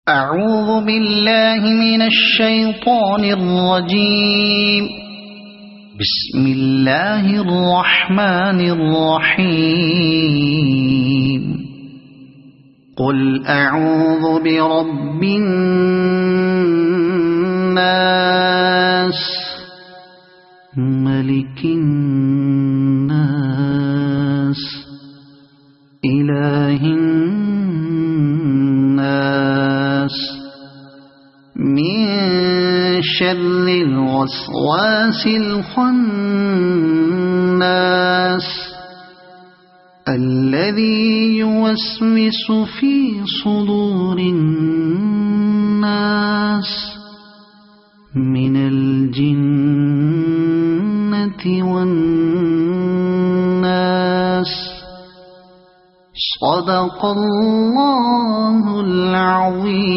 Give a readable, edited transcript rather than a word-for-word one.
أعوذ بالله من الشيطان الرجيم. بسم الله الرحمن الرحيم. قل أعوذ برب الناس ملك الناس إله الناس من شر الوسواس الخناس الذي يوسوس في صدور الناس من الجنة والناس. صدق الله العظيم.